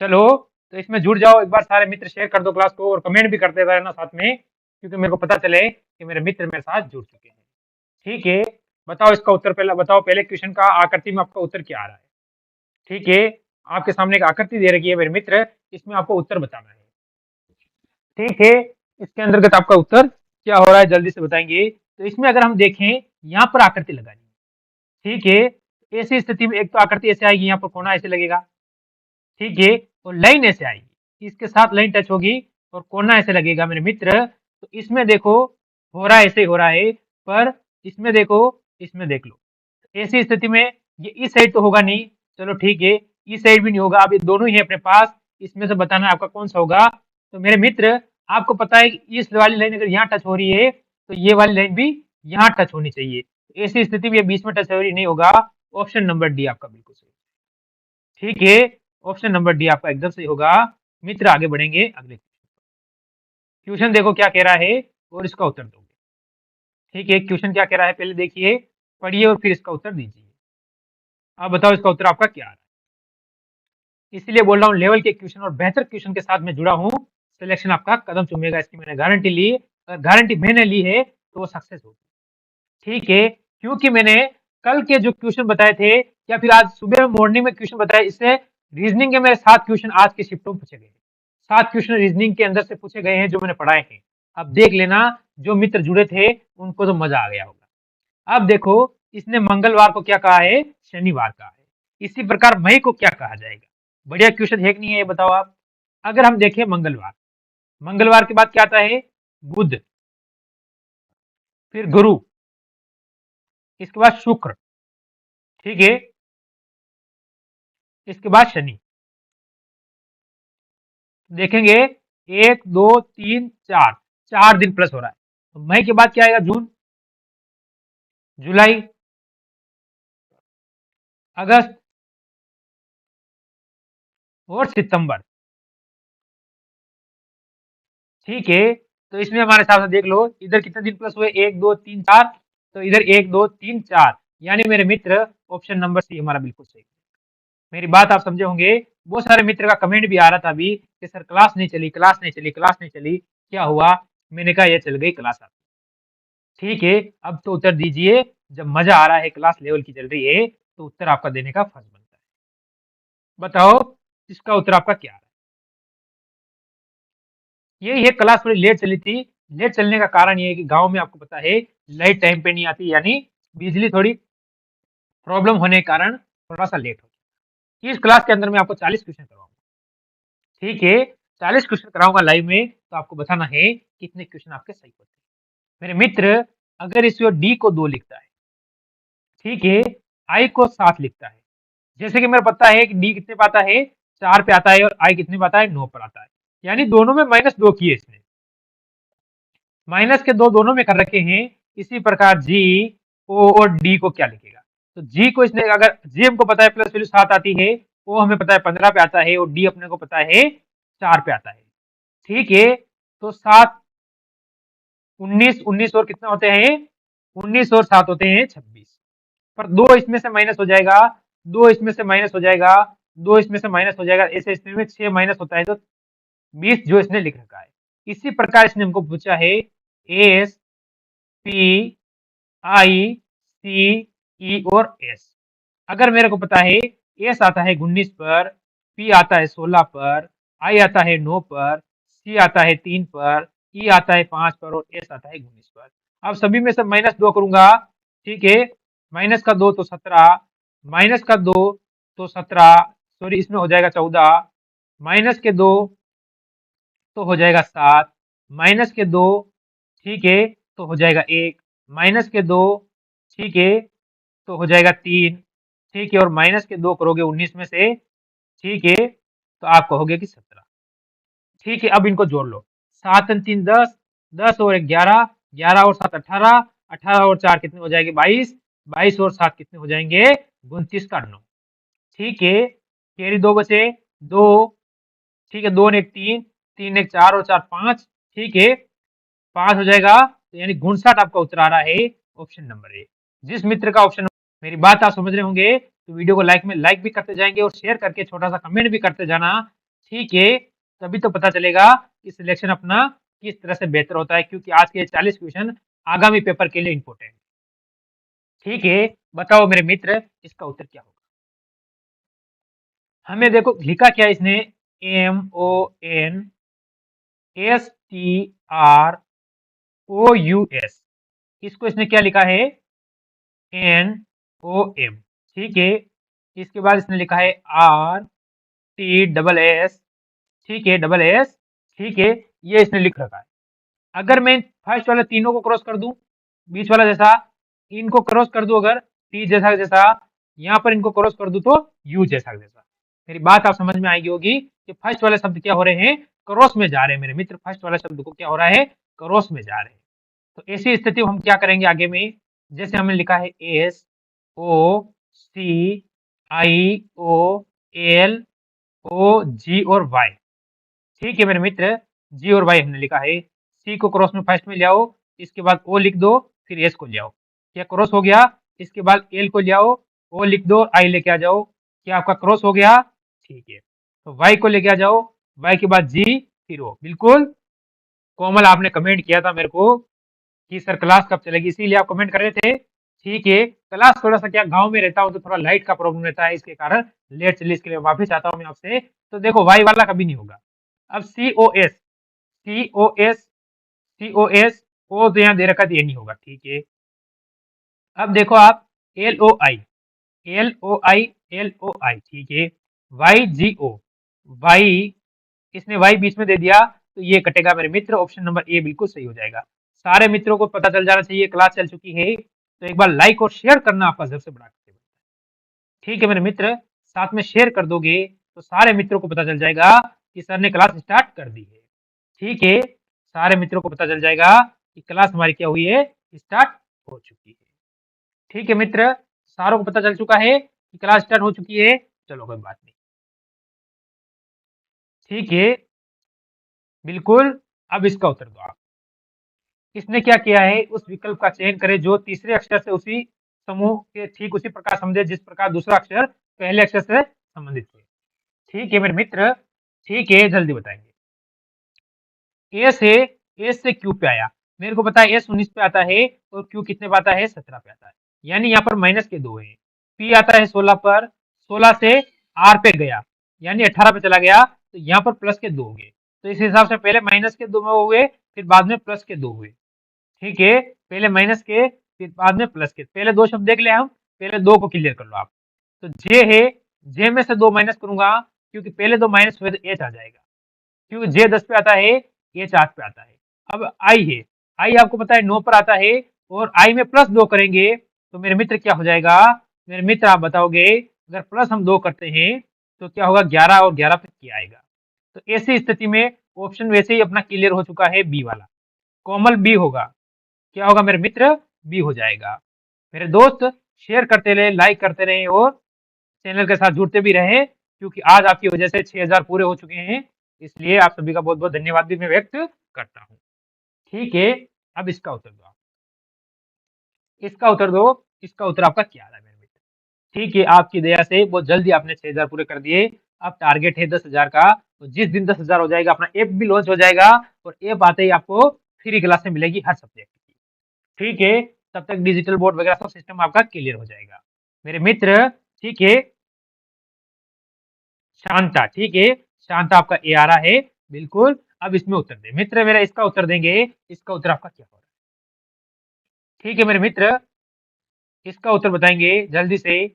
चलो, तो इसमें जुड़ जाओ एक बार, सारे मित्र शेयर कर दो क्लास को और कमेंट भी करते रहना साथ में, क्योंकि मेरे को पता चले कि मेरे मित्र मेरे साथ जुड़ चुके हैं। ठीक है, बताओ इसका उत्तर, पहला बताओ, पहले क्वेश्चन का आकृति में आपका उत्तर क्या आ रहा है। ठीक है, आपके सामने एक आकृति दे रखी है मेरे मित्र, इसमें आपको उत्तर बताना है। ठीक है, इसके अंतर्गत आपका उत्तर क्या हो रहा है जल्दी से बताएंगे। तो इसमें अगर हम देखें, यहाँ पर आकृति लगानी है। ठीक है, ऐसी स्थिति में एक तो आकृति ऐसे आएगी, यहाँ पर कोना ऐसे लगेगा। ठीक है, और लाइन ऐसे आएगी, इसके साथ लाइन टच होगी और कोना ऐसे लगेगा मेरे मित्र। तो इसमें देखो, हो रहा है ऐसे हो रहा है, पर इसमें देखो, इसमें देख लो, ऐसी स्थिति में ये इस साइड तो होगा नहीं। चलो ठीक है, इस साइड भी नहीं होगा। अब ये दोनों ही है अपने पास, इसमें से बताना है आपका कौन सा होगा। तो मेरे मित्र, आपको पता है कि इस वाली लाइन अगर यहाँ टच हो रही है, तो ये वाली लाइन भी यहाँ टच होनी चाहिए। ऐसी स्थिति में ये बीच में टच हो रही नहीं होगा। ऑप्शन नंबर डी आपका बिल्कुल सही। ठीक है, ऑप्शन नंबर डी आपका एकदम सही होगा। मित्र आगे बढ़ेंगे अगले क्वेश्चन, देखो क्या कह रहा है और इसका उत्तर दोगे। ठीक है, क्वेश्चन क्या कह रहा है पहले देखिए, पढ़िए और फिर इसका उत्तर दीजिए। आप बताओ इसका उत्तर आपका क्या है। इसीलिए बोल रहा हूँ, लेवल के क्वेश्चन और बेहतर क्वेश्चन के साथ मैं जुड़ा हूँ। सिलेक्शन आपका कदम चूमेगा, इसकी मैंने गारंटी ली। अगर गारंटी मैंने ली है तो वो सक्सेस होगी। ठीक है, क्योंकि मैंने कल के जो क्वेश्चन बताए थे, या फिर आज सुबह मॉर्निंग में क्वेश्चन बताए, इससे रीजनिंग के मेरे 7 क्वेश्चन आज के शिफ्टों में पूछे गए। 7 क्वेश्चन रीजनिंग के अंदर से पूछे गए हैं जो मैंने पढ़ाए हैं। अब देख लेना, जो मित्र जुड़े थे उनको तो मजा आ गया होगा। अब देखो, इसने मंगलवार को क्या कहा है, शनिवार कहा है। इसी प्रकार मई को क्या कहा जाएगा। बढ़िया क्वेश्चन है कि नहीं है, ये बताओ आप। अगर हम देखें मंगलवार, मंगलवार के बाद क्या आता है, बुध, फिर गुरु, इसके बाद शुक्र। ठीक है, इसके बाद शनि। देखेंगे, 1 2 3 4, 4 दिन प्लस हो रहा है। तो मई के बाद क्या आएगा, जून, जुलाई, अगस्त और सितंबर। ठीक है, तो इसमें हमारे हिसाब से देख लो, इधर कितने दिन प्लस हुए, 1 2 3 4। तो इधर 1 2 3 4, यानी मेरे मित्र ऑप्शन नंबर सी हमारा बिल्कुल सही। मेरी बात आप समझे होंगे। बहुत सारे मित्र का कमेंट भी आ रहा था अभी कि सर क्लास नहीं चली, क्लास नहीं चली, क्लास नहीं चली, क्या हुआ। मैंने कहा ये चल गई क्लास आपकी। ठीक है, अब तो उत्तर दीजिए। जब मजा आ रहा है, क्लास लेवल की चल रही है, तो उत्तर आपका देने का फर्ज बनता है। बताओ इसका उत्तर आपका क्या है। यही है, क्लास थोड़ी लेट चली थी। लेट चलने का कारण ये है कि गांव में आपको पता है लाइट टाइम पे नहीं आती, यानी बिजली थोड़ी प्रॉब्लम होने के कारण थोड़ा सा लेट हो गया। इस क्लास के अंदर मैं आपको 40 क्वेश्चन करवाऊंगा। ठीक है, 40 क्वेश्चन कराऊंगा लाइव में, तो आपको बताना है कितने क्वेश्चन आपके सही होते हैं। मेरे मित्र, अगर इसमें डी को 2 लिखता है, ठीक है, आई को 7 लिखता है, जैसे कि मेरे पता है कि डी कितने पे आता है, 4 पे आता है, और आई कितने पे आता है, 9 पर आता है। यानी दोनों में -2 किए इसने, माइनस के 2 दोनों में कर रखे हैं। इसी प्रकार जी, ओ और डी को क्या लिखेगा। तो जी को इसने, अगर जी हमको पता है प्लस वैल्यू 7 आती है, ओ हमें पता है 15 पे आता है, और डी अपने को पता है 4 पे आता है। ठीक है, तो 7 19, 19 और कितना होते हैं, 19 और 7 होते हैं 26। पर 2 इसमें से माइनस हो जाएगा, 2 इसमें से माइनस हो जाएगा, 2 इसमें से माइनस हो जाएगा, ऐसे स्थिति में 6 माइनस होता है, तो 20 जो इसने लिख रखा है। इसी प्रकार इसने हमको पूछा है, एस, पी, आई, सी, ई और एस। अगर मेरे को पता है, एस आता है 19 पर, पी आता है 16 पर, आई आता है 9 पर, सी आता है 3 पर, ई आता है 5 पर, और एस आता है 19 पर। अब सभी में से -2 करूंगा। ठीक है, माइनस का 2 तो 17, माइनस का 2 तो 17, सॉरी इसमें हो जाएगा 14, माइनस के 2 तो हो जाएगा 7, माइनस के 2, ठीक है, तो हो जाएगा 1, माइनस के 2, ठीक है, तो हो जाएगा 3, ठीक है, और माइनस के 2 करोगे 19 में से, ठीक है, तो आप कहोगे कि 17। ठीक है, अब इनको जोड़ लो, 7 और 3 10, 10 और 1 11, 11 और 7 18, 18 और 4 कितने हो जाएंगे, 22, 22 और 7 कितने हो जाएंगे, 29 का 9। ठीक है, कैरी 2 बचे, 2, ठीक है, 2 और 1 3, 3 1 4 और 4 5, ठीक है, 5 हो जाएगा। तो यानी 59 आपका उत्तर आ रहा है ऑप्शन नंबर ए। जिस मित्र का ऑप्शन, मेरी बात आप समझ रहे होंगे, तो वीडियो को लाइक भी करते जाएंगे और शेयर करके छोटा सा कमेंट भी करते जाना, ठीक है, तभी तो पता चलेगा कि सिलेक्शन अपना किस तरह से बेहतर होता है, क्योंकि आज के 40 क्वेश्चन आगामी पेपर के लिए इंपॉर्टेंट। ठीक है, बताओ मेरे मित्र इसका उत्तर क्या होगा। हमें देखो लिखा क्या है इसने, MONSTROUS, इसको इसने क्या लिखा है, NOM। ठीक है, इसके बाद इसने लिखा है RTSS, ठीक है, डबल एस, ठीक है, ये इसने लिख रखा है। अगर मैं फर्स्ट वाले तीनों को क्रॉस कर दूं, बीच वाला जैसा इनको क्रॉस कर दूं, अगर टी जैसा जैसा यहाँ पर इनको क्रॉस कर दूं तो यू जैसा जैसा, मेरी बात आप समझ में आएगी होगी कि फर्स्ट वाले शब्द क्या हो रहे हैं, क्रॉस में जा रहे हैं मेरे मित्र, फर्स्ट वाला शब्द को क्या हो रहा है, क्रॉस में जा रहे हैं। तो ऐसी स्थिति में हम क्या करेंगे आगे में, जैसे हमने लिखा है SOCIOLOG और वाई। ठीक है मेरे मित्र, जी और वाई हमने लिखा है, सी को क्रॉस में फर्स्ट में ले आओ, इसके बाद ओ लिख दो, फिर एस को ले आओ, क्या क्रॉस हो गया, इसके बाद एल को ले आओ, ओ लिख दो, आई लेके आ जाओ, क्या आपका क्रॉस हो गया। ठीक है, तो वाई को लेके आ जाओ, वाई के बाद जी, फिर ओ। बिल्कुल कोमल, आपने कमेंट किया था मेरे को कि सर क्लास कब चलेगी, इसीलिए आप कमेंट कर रहे थे। ठीक है, क्लास थोड़ा सा क्या गांव में रहता हूँ तो थोड़ा लाइट का प्रॉब्लम रहता है, इसके कारण लेट चली, इसके लिए माफी चाहता हूँ मैं आपसे। तो देखो वाई वाला कभी नहीं होगा। अब COS, COS, COS, ओ तो यहाँ दे रखा तो ये नहीं होगा। ठीक है, अब देखो आप LOI, LOI, LOI, ठीक है, YGO, वाई, इसने वाई बीच में दे दिया तो ये कटेगा मेरे मित्र, ऑप्शन नंबर ए बिल्कुल सही हो जाएगा। सारे मित्रों को पता चल जाना चाहिए क्लास चल चुकी है, तो एक बार लाइक और शेयर करना आपका सबसे बड़ा कर्तव्य। ठीक है मेरे मित्र, साथ में शेयर कर दोगे तो सारे मित्रों को पता चल जाएगा कि सर ने क्लास स्टार्ट कर दी है। ठीक है, सारे मित्रों को पता चल जाएगा कि क्लास हमारी क्या हुई है, स्टार्ट हो चुकी है। ठीक है मित्र, सारों को पता चल चुका है कि क्लास स्टार्ट हो चुकी है, चलो कोई बात नहीं। ठीक है, बिल्कुल, अब इसका उत्तर दो आप। इसने क्या किया है, उस विकल्प का चयन करें जो तीसरे अक्षर से उसी समूह के ठीक उसी प्रकार समझे जिस प्रकार दूसरा अक्षर पहले अक्षर से संबंधित है। ठीक है मेरे मित्र, ठीक है, जल्दी बताएंगे। ए से, एस से क्यू पे आया, मेरे को पता है एस 19 पे आता है और क्यू कितने पे आता है, 17 पे आता है, यानी यहाँ पर माइनस के दो है। पी आता है 16 पर, 16 से आर पे गया यानी 18 पे चला गया, तो यहाँ पर प्लस के दो हो गए, तो इस हिसाब से पहले माइनस के दो हुए, फिर बाद में प्लस के दो हुए। ठीक है, पहले माइनस के फिर बाद में प्लस के, पहले दो शब्द देख ले हम, पहले दो को क्लियर कर लो आप। तो जे है, जे में से दो माइनस करूंगा क्योंकि पहले दो माइनस हुए तो एच आ जाएगा, क्योंकि जे 10 पे आता है, एच 8 पे आता है। अब आई है, आई आपको पता है 9 पर आता है, और आई में प्लस दो करेंगे तो मेरे मित्र क्या हो जाएगा, मेरे मित्र आप बताओगे, अगर प्लस हम दो करते हैं तो क्या होगा, 11 और 11 पे क्या आएगा। तो ऐसी स्थिति में ऑप्शन वैसे ही अपना क्लियर हो चुका है, बी वाला, कोमल बी होगा। क्या होगा मेरे मित्र, बी हो जाएगा। मेरे दोस्त शेयर करते रहे, लाइक करते रहे और चैनल के साथ जुड़ते भी रहे, क्योंकि आज आपकी वजह से 6000 पूरे हो चुके हैं, इसलिए आप सभी का बहुत बहुत धन्यवाद भी मैं व्यक्त करता हूँ। ठीक है, अब इसका उत्तर दो आप, इसका उत्तर दो, इसका उत्तर आपका क्या आ रहा है मेरे मित्र। ठीक है, आपकी दया से बहुत जल्दी आपने 6000 पूरे कर दिए, अब टारगेट है 10,000 का, तो जिस दिन 10,000 हो जाएगा अपना ऐप भी लॉन्च हो जाएगा, और ऐप आते ही आपको फ्री क्लासें मिलेगी हर सब्जेक्ट की। ठीक है, तब तक डिजिटल बोर्ड वगैरह सब सिस्टम आपका क्लियर हो जाएगा मेरे मित्र। ठीक है, शांता, ठीक है, शांता आपका ए आ रहा है, बिल्कुल। अब इसमें उत्तर दे मित्र, मेरा इसका उत्तर देंगे, इसका उत्तर आपका क्या हो रहा है। ठीक है मेरे मित्र, इसका उत्तर बताएंगे जल्दी से,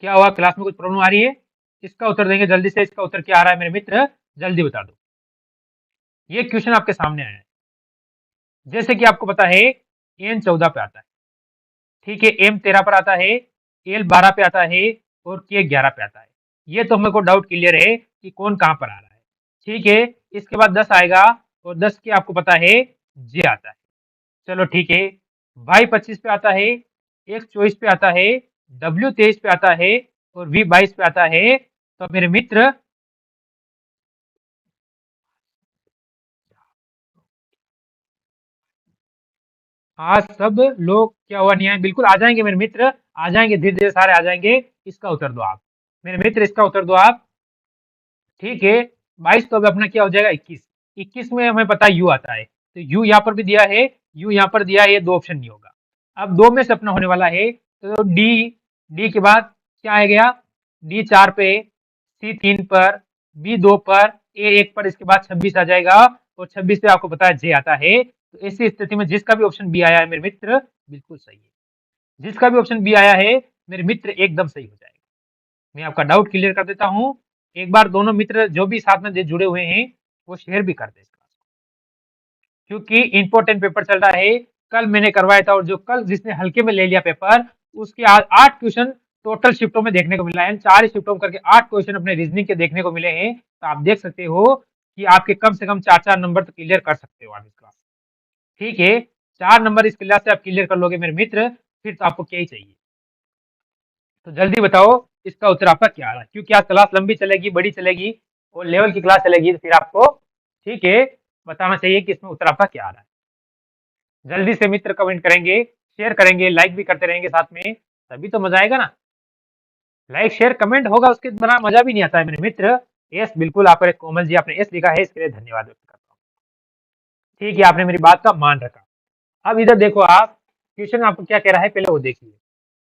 क्या हुआ, क्लास में कुछ प्रॉब्लम आ रही है, इसका उत्तर देंगे जल्दी से, इसका उत्तर क्या आ रहा है मेरे मित्र, जल्दी बता दो। ये क्वेश्चन आपके सामने आया है, जैसे कि आपको पता है एन 14 पे आता है, ठीक है, एम 13 पर आता है, एल 12 पे आता है, और के 11 पे आता है। ये तो मेरे को डाउट क्लियर है कि कौन कहां पर आ रहा है। ठीक है, इसके बाद 10 आएगा, और 10 के आपको पता है जे आता है। चलो ठीक है, वाई 25 पे आता है, एक्स 24 पे आता है, डब्ल्यू 23 पे आता है, और वी 22 पे आता है। तो मेरे मित्र, आज सब लोग क्या हुआ नहीं आए, बिल्कुल आ जाएंगे मेरे मित्र, आ जाएंगे, धीरे धीरे सारे आ जाएंगे। इसका उत्तर दो आप मेरे मित्र, इसका उत्तर दो आप। ठीक है, 22 तो अब अपना क्या हो जाएगा 21। 21 में हमें पता है यू आता है, तो यू यहाँ पर भी दिया है, यू यहाँ पर दिया है, ये दो ऑप्शन नहीं होगा। अब दो में से अपना होने वाला है, तो डी, डी के बाद क्या आ गया, डी 4 पे, सी 3 पर, बी 2 पर, ए 1 पर, इसके बाद 26 आ जाएगा, और 26 पे आपको पता है जे आता है। तो ऐसी स्थिति में जिसका भी ऑप्शन बी आया है मेरे मित्र बिल्कुल सही है, जिसका भी ऑप्शन बी आया है मेरे मित्र एकदम सही हो जाएगा। मैं आपका डाउट क्लियर कर देता हूँ। एक बार दोनों मित्र जो भी साथ में जुड़े हुए हैं वो शेयर भी कर दे इसका, क्योंकि इंपॉर्टेंट पेपर चल रहा है। कल मैंने करवाया था, और जो कल जिसने हल्के में ले लिया पेपर, उसके 8 क्वेश्चन टोटल शिफ्टों में देखने को मिला है। 4 शिफ्टों में करके 8 क्वेश्चन अपने रीजनिंग के देखने को मिले हैं। तो आप देख सकते हो कि आपके कम से कम 4-4 नंबर तो क्लियर कर सकते हो आप इस क्लास। ठीक है, 4 नंबर इस क्लास से आप क्लियर कर लोगे मेरे मित्र, फिर तो आपको क्या ही चाहिए। तो जल्दी बताओ इसका उत्तर आपका क्या आ रहा है, क्योंकि आज क्लास लंबी चलेगी, बड़ी चलेगी, और लेवल की क्लास चलेगी, तो फिर आपको ठीक है बताना चाहिए कि इसमें उत्तर आपका क्या आ रहा है। जल्दी से मित्र कमेंट करेंगे, शेयर करेंगे, लाइक भी करते रहेंगे साथ में, तभी तो मजा आएगा ना। लाइक शेयर कमेंट होगा उसके बिना मजा भी नहीं आता है मेरे मित्र। यस बिल्कुल, आपने कोमल जी आपने यस लिखा है, इसके लिए धन्यवाद व्यक्त करता हूँ। ठीक है, आपने मेरी बात का मान रखा। अब इधर देखो आप, क्वेश्चन आपको क्या कह रहा है पहले वो देखिए।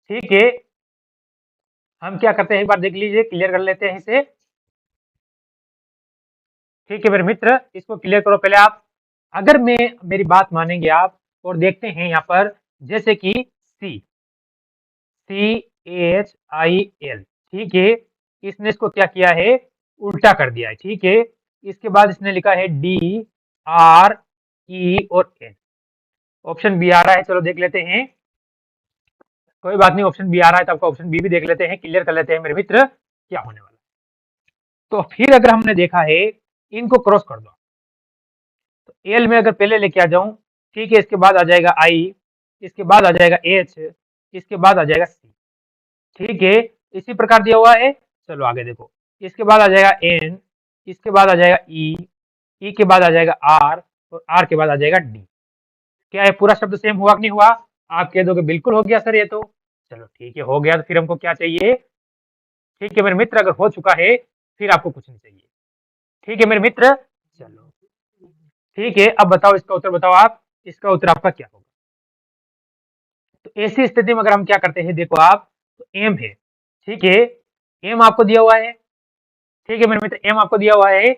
ठीक है, हम क्या करते हैं एक बार देख लीजिए, क्लियर कर लेते हैं इसे। ठीक है मेरे मित्र, इसको क्लियर करो पहले आप। अगर मैं मेरी बात मानेंगे आप, और देखते हैं यहाँ पर, जैसे कि सी, CHIL, ठीक है, इसने इसको क्या किया है, उल्टा कर दिया है। ठीक है, इसके बाद इसने लिखा है DRE और N। ऑप्शन बी आ रहा है, चलो देख लेते हैं। कोई बात नहीं, ऑप्शन बी आ रहा है तो आपका ऑप्शन बी भी देख लेते हैं, क्लियर कर लेते हैं मेरे मित्र क्या होने वाला है। तो फिर अगर हमने देखा है, इनको क्रॉस कर दो, तो एल में अगर पहले लेके आ जाऊं, ठीक है, इसके बाद आ जाएगा आई, इसके बाद आ जाएगा एच, इसके बाद आ जाएगा सी। ठीक है, इसी प्रकार दिया हुआ है। चलो आगे देखो, इसके बाद आ जाएगा एन, इसके बाद आ जाएगा ई, ई के बाद आ जाएगा आर, और आर के बाद आ जाएगा डी। क्या ये पूरा शब्द सेम हुआ कि नहीं हुआ? आप कह दोगे बिल्कुल हो गया सर ये तो। चलो ठीक है, हो गया, तो फिर हमको क्या चाहिए? ठीक है मेरे मित्र, अगर हो चुका है फिर आपको कुछ नहीं चाहिए। ठीक है मेरे मित्र, चलो ठीक है, अब बताओ इसका उत्तर बताओ आप, इसका उत्तर आपका क्या होगा? तो ऐसी स्थिति में अगर हम क्या करते हैं, देखो आप, तो एम है, ठीक है, एम आपको दिया हुआ है। ठीक है मेरे मित्र, एम आपको दिया हुआ है।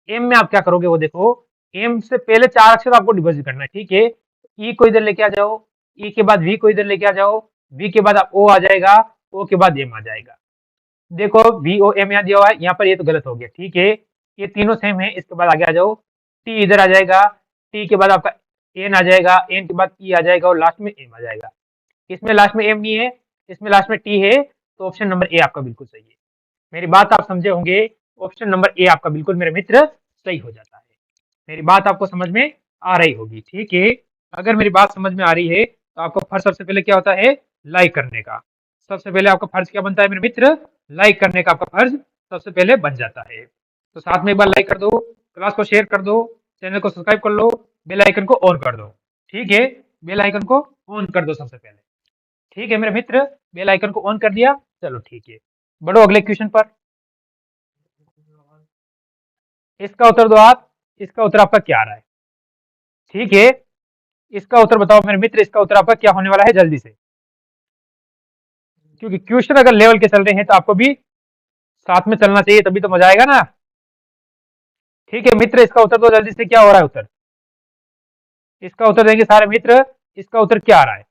एम में आप क्या करोगे वो देखो, एम से पहले 4 अक्षर आपको डिपॉजिट करना है। ठीक है, ई को इधर लेके आ जाओ, ई के बाद वी को इधर लेके आ जाओ, वी के बाद आप ओ आ जाएगा, ओ के बाद एम आ जाएगा। देखो वी ओ एम यहाँ दिया हुआ है, यहाँ पर ये तो गलत हो गया। ठीक है, ये तीनों सेम है, इसके बाद आगे आ जाओ, टी इधर आ जाएगा, टी के बाद आपका एन आ जाएगा, एन के बाद ई आ जाएगा, और लास्ट में एम आ जाएगा। इसमें लास्ट में एम नहीं है, इसमें लास्ट में टी है, तो ऑप्शन नंबर ए आपका बिल्कुल सही है। मेरी बात आप समझे होंगे, ऑप्शन नंबर ए आपका बिल्कुल मेरे मित्र सही हो जाता है। मेरी बात आपको समझ में आ रही होगी। ठीक है, अगर मेरी बात समझ में आ रही है तो आपका फर्ज सबसे पहले क्या होता है, लाइक करने का। सबसे पहले आपका फर्ज क्या बनता है मेरे मित्र, लाइक करने का आपका फर्ज सबसे पहले बन जाता है। तो साथ में एक बार लाइक कर दो, क्लास को शेयर कर दो, चैनल को सब्सक्राइब कर लो, बेल आइकन को ऑन कर दो। ठीक है, बेल आइकन को ऑन कर दो सबसे पहले। ठीक है मेरे मित्र, बेल आइकन को ऑन कर दिया। चलो ठीक है, बढ़ो अगले क्वेश्चन पर। इसका उत्तर दो आप, इसका उत्तर आपका क्या आ रहा है? ठीक है, इसका उत्तर बताओ मेरे मित्र, इसका उत्तर आपका क्या होने वाला है जल्दी से, क्योंकि क्वेश्चन अगर लेवल के चल रहे हैं तो आपको भी साथ में चलना चाहिए, तभी तो मजा आएगा ना। ठीक है मित्र, इसका उत्तर दो जल्दी से, क्या हो रहा है उत्तर? इसका उत्तर देंगे सारे मित्र, इसका उत्तर क्या आ रहा है?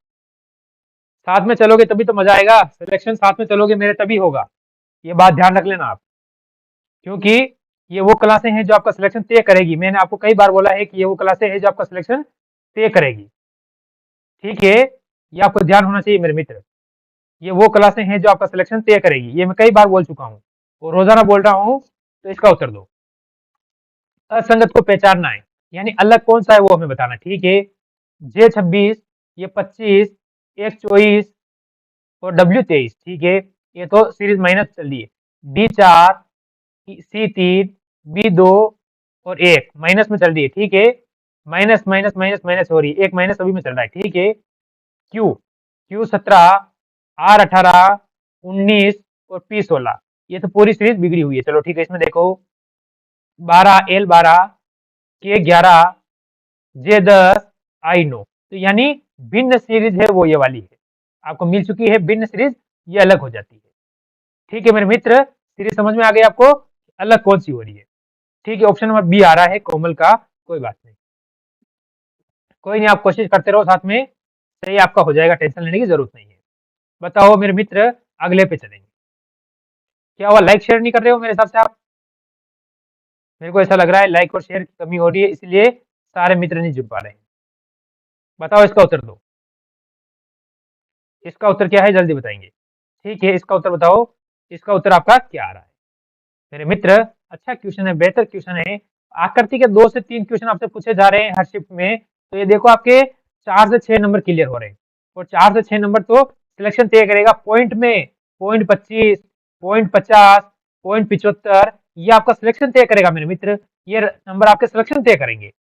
साथ में चलोगे तभी तो मजा आएगा, सिलेक्शन साथ में चलोगे मेरे तभी होगा, ये बात ध्यान रख लेना आप, क्योंकि ये वो क्लासें हैं जो आपका सिलेक्शन तय करेगी। मैंने आपको कई बार बोला है कि ये वो क्लासें हैं जो आपका सिलेक्शन तय करेगी। ठीक है, ये आपको ध्यान होना चाहिए मेरे मित्र, ये वो क्लासें हैं जो आपका सिलेक्शन तय करेगी, ये मैं कई बार बोल चुका हूँ और रोजाना बोल रहा हूँ। तो इसका उत्तर दो, असंगत को पहचानना है, यानी अलग कौन सा है वो हमें बताना। ठीक है, J26, ये 25, एक 24 और W23। ठीक है, ये तो सीरीज माइनस चल रही है। D4, C3, B2 और एक माइनस में चल रही है। ठीक है, माइनस माइनस माइनस माइनस हो रही है, एक माइनस अभी में चल रहा है। ठीक है, Q17, R18, 19 और P16, ये तो पूरी सीरीज बिगड़ी हुई है। चलो ठीक है, इसमें देखो 12 L 12 K 11 J 10 I 9। तो यानी भिन्न सीरीज है वो ये वाली है, आपको मिल चुकी है भिन्न सीरीज, ये अलग हो जाती है। ठीक है मेरे मित्र, सीरीज समझ में आ गई आपको, अलग कौन सी हो रही है। ठीक है, ऑप्शन नंबर बी आ रहा है कोमल का, कोई बात नहीं, कोई नहीं, आप कोशिश करते रहो, साथ में सही आपका हो जाएगा, टेंशन लेने की जरूरत नहीं है। बताओ मेरे मित्र, अगले पे चलेंगे। क्या हुआ, लाइक शेयर नहीं कर रहे हो मेरे हिसाब से आप? मेरे को ऐसा लग रहा है लाइक और शेयर की कमी हो रही है, इसलिए सारे मित्र नहीं जुड़ पा रहे हैं। बताओ इसका उत्तर दो, इसका उत्तर क्या है, जल्दी बताएंगे। ठीक है, इसका उत्तर बताओ, इसका उत्तर आपका क्या आ रहा है मेरे मित्र? अच्छा क्वेश्चन है, बेहतर क्वेश्चन है। आकृति के 2 से 3 क्वेश्चन आपसे पूछे जा रहे हैं हर शिफ्ट में, तो ये देखो आपके 4 से 6 नंबर क्लियर हो रहे हैं, और 4 से 6 नंबर तो सिलेक्शन तय करेगा पॉइंट में, पॉइंट 25, पॉइंट 50, पॉइंट 75, ये आपका सिलेक्शन तय करेगा मेरे मित्र। ये नंबर आपके सिलेक्शन तय करेंगे।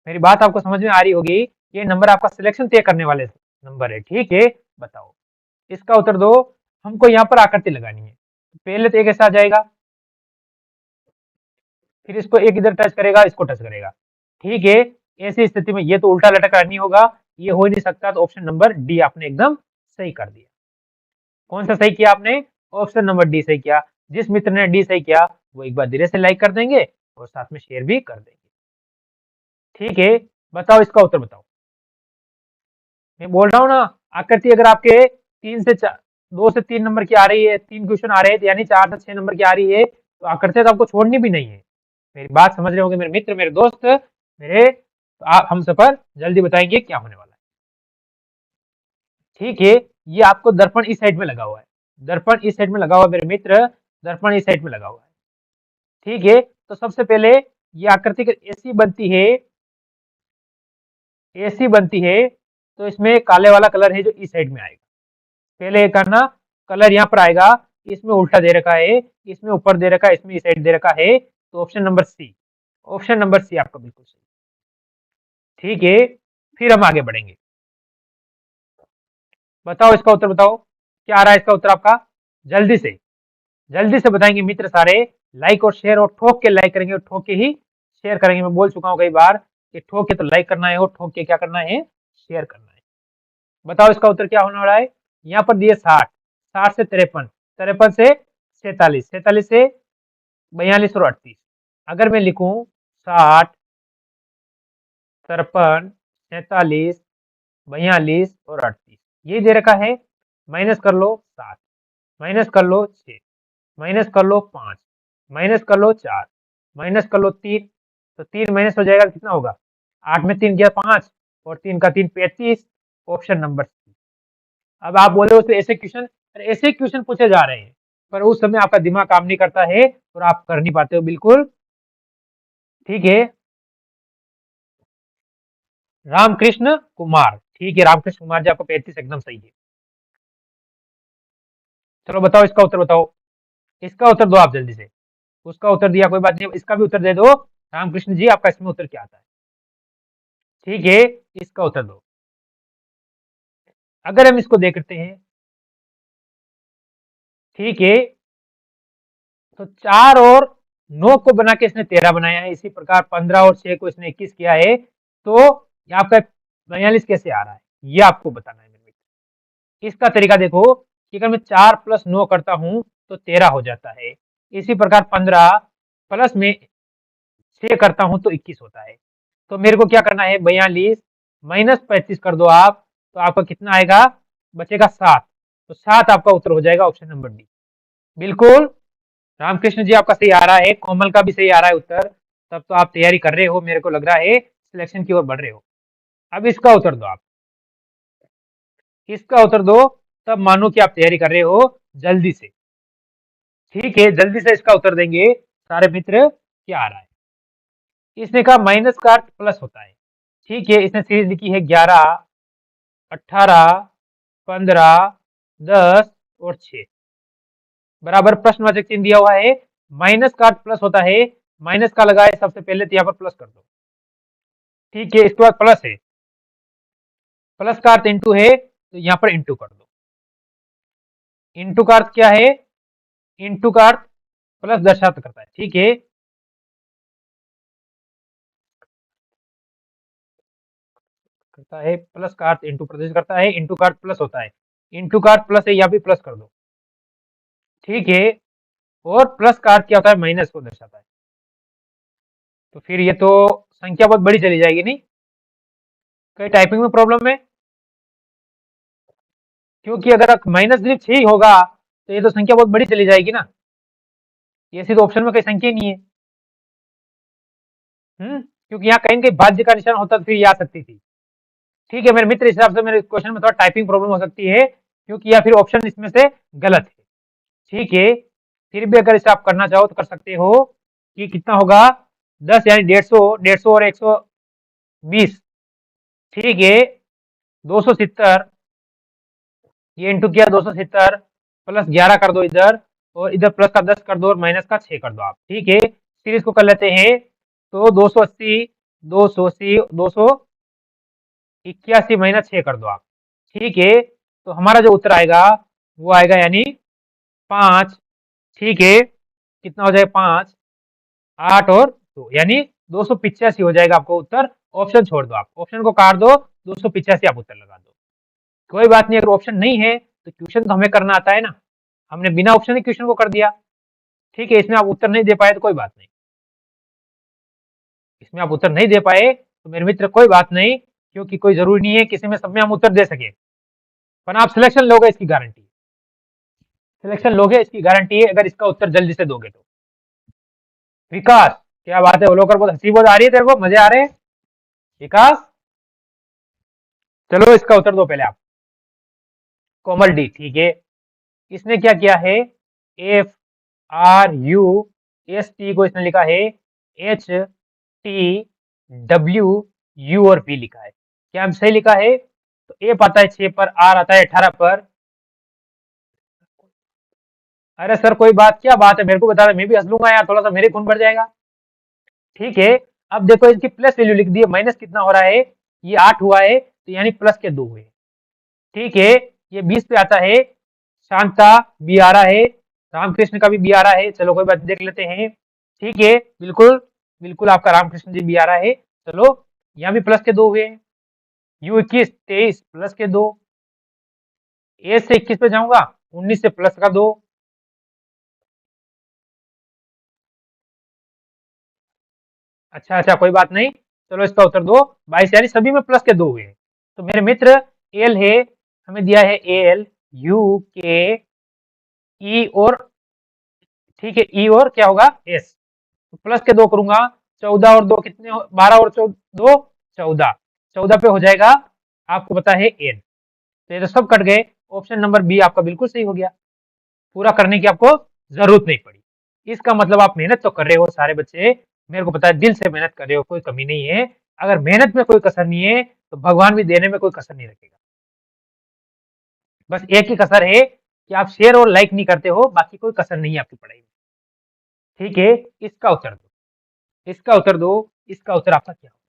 मेरी बात आपको समझ में आ रही होगी, ये नंबर आपका सिलेक्शन तय करने वाले नंबर है। ठीक है, बताओ इसका उत्तर दो। हमको यहाँ पर आकृति लगानी है, पहले तो एक ऐसा आ जाएगा, फिर इसको एक इधर टच करेगा, इसको टच करेगा। ठीक है, ऐसी स्थिति में ये तो उल्टा लटका नहीं होगा, ये हो ही नहीं सकता, तो ऑप्शन नंबर डी आपने एकदम सही कर दिया। कौन सा सही किया आपने? ऑप्शन नंबर डी सही किया। जिस मित्र ने डी सही किया वो एक बार धीरे से लाइक कर देंगे और साथ में शेयर भी कर देंगे। ठीक है, बताओ इसका उत्तर बताओ। मैं बोल रहा हूँ ना, आकृति अगर आपके 2 से 3 नंबर की आ रही है, 3 क्वेश्चन आ रहे हैं, तो यानी 4 से 6 नंबर की आ रही है, तो आकृति तो आपको छोड़नी भी नहीं है। मेरी बात समझ रहे होंगे मेरे मित्र, मेरे दोस्त, मेरे, तो आप हम सफर जल्दी बताएंगे क्या होने वाला है। ठीक है, ये आपको दर्पण इस साइड में लगा हुआ है, दर्पण इस साइड में लगा हुआ है मेरे मित्र, दर्पण इस साइड में लगा हुआ है। ठीक है, तो सबसे पहले ये आकृति ऐसी बनती है, ऐसी बनती है, तो इसमें काले वाला कलर है जो इस साइड में आएगा। पहले ये करना, कलर यहाँ पर आएगा, इसमें उल्टा दे रखा है, इसमें ऊपर दे रखा है, इसमें इस साइड दे रखा है, तो option number C, option number C आपका बिल्कुल सही। ठीक है, फिर हम आगे बढ़ेंगे। बताओ इसका उत्तर बताओ, क्या आ रहा है इसका उत्तर आपका? जल्दी से, जल्दी से बताएंगे मित्र सारे। लाइक और शेयर, और ठोक के लाइक करेंगे और ठोक के ही शेयर करेंगे। मैं बोल चुका हूँ कई बार कि ठोक के तो लाइक करना है और ठोक के क्या करना है, शेयर करना है। बताओ इसका उत्तर क्या होने वाला है? यहाँ पर दिए 60, 60 से 53, 53 से 47, 47 से 42 और 38। अगर मैं लिखूं 60, 53, 47, 42 और 38, ये दे रखा है, माइनस कर लो 7, माइनस कर लो 6, माइनस कर लो 5, माइनस कर लो 4, माइनस कर लो 3, तो 3 माइनस हो जाएगा, कितना होगा? 8 में 3 गया 5, और 3 का 3 35, ऑप्शन नंबर सी। अब आप बोले उससे ऐसे क्वेश्चन, अरे ऐसे क्वेश्चन पूछे जा रहे हैं, पर उस समय आपका दिमाग काम नहीं करता है और आप कर नहीं पाते हो बिल्कुल। ठीक है, रामकृष्ण कुमार, ठीक है, रामकृष्ण कुमार जी आपका 35 एकदम सही है। चलो बताओ इसका उत्तर बताओ, इसका उत्तर दो आप जल्दी से। उसका उत्तर दिया कोई बात नहीं, इसका भी उत्तर दे दो। रामकृष्ण जी आपका इसमें उत्तर क्या आता है? ठीक है, इसका उत्तर दो। अगर हम इसको देखते हैं, ठीक है, तो 4 और 9 को बना के इसने 13 बनाया है, इसी प्रकार 15 और 6 को इसने 21 किया है, तो आपका 42 कैसे आ रहा है, ये आपको बताना है मेरे मित्र। इसका तरीका देखो कि अगर मैं 4 + 9 करता हूं तो 13 हो जाता है, इसी प्रकार 15 प्लस में 6 करता हूं तो 21 होता है। तो मेरे को क्या करना है, 42 माइनस 35 कर दो आप, तो आपका कितना आएगा, बचेगा 7, तो 7 आपका उत्तर हो जाएगा, ऑप्शन नंबर डी। बिल्कुल, रामकृष्ण जी आपका सही आ रहा है, कोमल का भी सही आ रहा है उत्तर। तब तो आप तैयारी कर रहे हो, मेरे को लग रहा है सिलेक्शन की ओर बढ़ रहे हो। अब इसका उत्तर दो आप, इसका उत्तर दो, तब मानो कि आप तैयारी कर रहे हो जल्दी से। ठीक है, जल्दी से इसका उत्तर देंगे सारे मित्र। क्या आ रहा है? इसने कहा माइनस का अर्थ प्लस होता है। ठीक है, इसने सीरीज लिखी है 11, 18, 15, 10 और 6, बराबर प्रश्नवाचक चिन्ह दिया हुआ है। माइनस का अर्थ प्लस होता है, माइनस का लगा है सबसे पहले, तो यहाँ पर प्लस कर दो। ठीक है, इसके बाद प्लस है, प्लस का अर्थ इंटू है, तो यहाँ पर इंटू कर दो। इंटू का अर्थ क्या है? इंटू का अर्थ प्लस दर्शाता करता है। ठीक है, करता है, प्लस का अर्थ इंटू प्रदर्शित करता है, इंटू का अर्थ प्लस होता है, इंटू का अर्थ प्लस है, यहाँ भी प्लस कर दो, ठीक है। और प्लस का अर्थ क्या होता है, माइनस को दर्शाता है। तो फिर ये तो संख्या बहुत बड़ी चली जाएगी नहीं, कहीं टाइपिंग में प्रॉब्लम है? क्योंकि अगर माइनस सिर्फ 6 ही होगा तो ये तो संख्या बहुत बड़ी चली जाएगी ना, ये सीधे ऑप्शन में कोई संख्या ही नहीं है। क्योंकि यहाँ कहीं कहीं भाज्य का निशान होता तो फिर ये आ सकती थी। ठीक है मेरे मित्र, इस हिसाब से मेरे क्वेश्चन में थोड़ा टाइपिंग प्रॉब्लम हो सकती है, क्योंकि या फिर ऑप्शन इसमें से गलत है। ठीक है, फिर भी अगर इसे आप करना चाहो तो कर सकते हो कि कितना होगा 10 यानी 150, 150 और 120, ठीक है 270, ये इंटू किया 270, प्लस 11 कर दो इधर, और इधर प्लस का 10 कर दो और माइनस का 6 कर दो आप। ठीक है, फिर इसको कर लेते हैं, तो 280, 280, 281 माइनस 6 कर दो आप। ठीक है, तो हमारा जो उत्तर आएगा वो आएगा यानी 5। ठीक है, कितना हो जाएगा 5, 8 और 2 यानी 285 हो जाएगा आपको उत्तर। ऑप्शन छोड़ दो, आप ऑप्शन को काट दो, 285 आप उत्तर लगा दो। कोई बात नहीं, अगर ऑप्शन नहीं है तो क्वेश्चन तो हमें करना आता है ना, हमने बिना ऑप्शन के क्वेश्चन को कर दिया। ठीक है, इसमें आप उत्तर नहीं दे पाए तो कोई बात नहीं, इसमें आप उत्तर नहीं दे पाए तो मेरे मित्र कोई बात नहीं, क्योंकि कोई जरूरी नहीं है किसी में सब में हम उत्तर दे सके, पर आप सिलेक्शन लोगे इसकी गारंटी, सिलेक्शन लोगे इसकी गारंटी है अगर इसका उत्तर जल्दी से दोगे तो। विकास, क्या बात है, बोलो कर, बहुत हंसी बहुत आ रही है तेरे को, मजे आ रहे हैं विकास? चलो इसका उत्तर दो पहले आप। कोमल डी, ठीक है, इसने क्या किया है, FRUST को इसने लिखा है HTWU और V लिखा है। क्या हम सही लिखा है? तो एफ आता है 6 पर, आर आता है 18 पर। अरे सर कोई बात, क्या बात है, मेरे को बता रहे, मैं भी हंस लूंगा यार, थोड़ा सा मेरे खून बढ़ जाएगा। ठीक है, अब देखो इसकी प्लस वैल्यू लिख दी है, माइनस कितना हो रहा है, ये 8 हुआ है तो यानी प्लस के 2 हुए। ठीक है, ये 20 पे आता है, शांता बी आ रहा है, रामकृष्ण का भी बी आ रहा है, चलो कोई बात देख लेते हैं। ठीक है, बिल्कुल बिल्कुल आपका रामकृष्ण जी बी आ रहा है, चलो यहाँ भी प्लस के 2 हुए। यू 21, 23 प्लस के 2, ए से 21 पे जाऊंगा, 19 से प्लस का 2, अच्छा अच्छा कोई बात नहीं, चलो इसका उत्तर दो 22 यानी सभी में प्लस के 2 हुए। तो मेरे मित्र एल है, हमें दिया है एल यू के ई और, ठीक है ई और क्या होगा एस, तो प्लस के 2 करूंगा, 14 और 2 कितने, 12 और 2 14, 14 पे हो जाएगा आपको पता है एन, तो ये तो सब कट गए, ऑप्शन नंबर बी आपका बिल्कुल सही हो गया, पूरा करने की आपको जरूरत नहीं पड़ी। इसका मतलब आप मेहनत तो कर रहे हो सारे बच्चे, मेरे को पता है दिल से मेहनत कर रहे हो, कोई कमी नहीं है। अगर मेहनत में कोई कसर नहीं है तो भगवान भी देने में कोई कसर नहीं रखेगा। बस एक ही कसर है कि आप शेयर और लाइक नहीं करते हो, बाकी कोई कसर नहीं है आपकी पढ़ाई में। ठीक है, इसका उत्तर दो, इसका उत्तर दो, इसका उत्तर आपका क्या होगा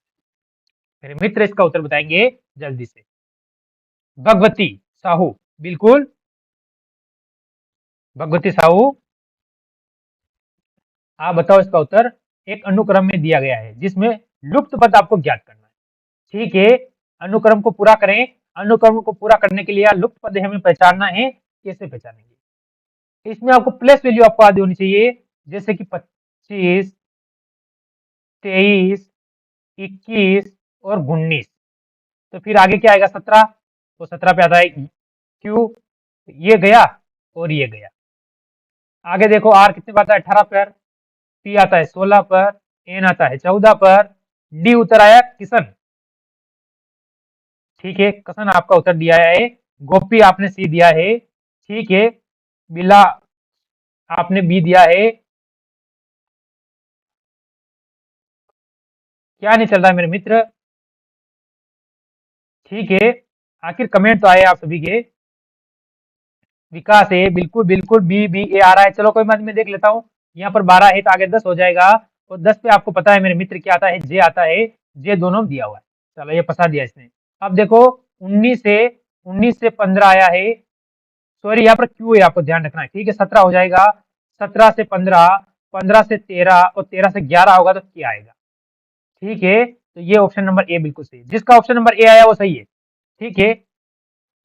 मेरे मित्र, इसका उत्तर बताएंगे जल्दी से। भगवती साहू, बिल्कुल भगवती साहू, आप बताओ इसका उत्तर। एक अनुक्रम में दिया गया है जिसमें लुप्त पद आपको ज्ञात करना है। ठीक है, अनुक्रम को पूरा करें, अनुक्रम को पूरा करने के लिए लुप्त पद हमें पहचानना है, कैसे पहचानेंगे? इसमें आपको प्लस वैल्यू आपको आदि होनी चाहिए, जैसे कि 25, 23, 21 और 19, तो फिर आगे क्या आएगा 17, तो 17 पे आता है क्यू, ये गया और ये गया। आगे देखो आर कितने पे आता है 18 पर, पी आता है 16 पर, एन आता है 14 पर, डी उत्तर आया किशन। ठीक है, कसन आपका उत्तर दिया है, गोपी आपने सी दिया है, ठीक है, बिला आपने बी दिया है। क्या नहीं चल रहा है मेरे मित्र? ठीक है, आखिर कमेंट तो आए आप सभी के। विकास है, बिल्कुल बिल्कुल बी बी ए आ रहा है, चलो कोई बात, मैं देख लेता हूँ। यहाँ पर 12 है तो आगे 10 हो जाएगा, और 10 पे आपको पता है मेरे मित्र क्या आता है, जे आता है, जे दोनों दिया हुआ है, चलो ये फंसा दिया इसने। अब देखो 19 से 15 आया है, सॉरी यहाँ पर क्यू है, आपको ध्यान रखना है। ठीक है, 17 हो जाएगा, 17 से 15, 15 से 13 और 13 से 11 होगा तो क्या आएगा? ठीक है, तो ये ऑप्शन नंबर ए बिल्कुल सही है। जिसका ऑप्शन नंबर ए आया वो सही है। ठीक है,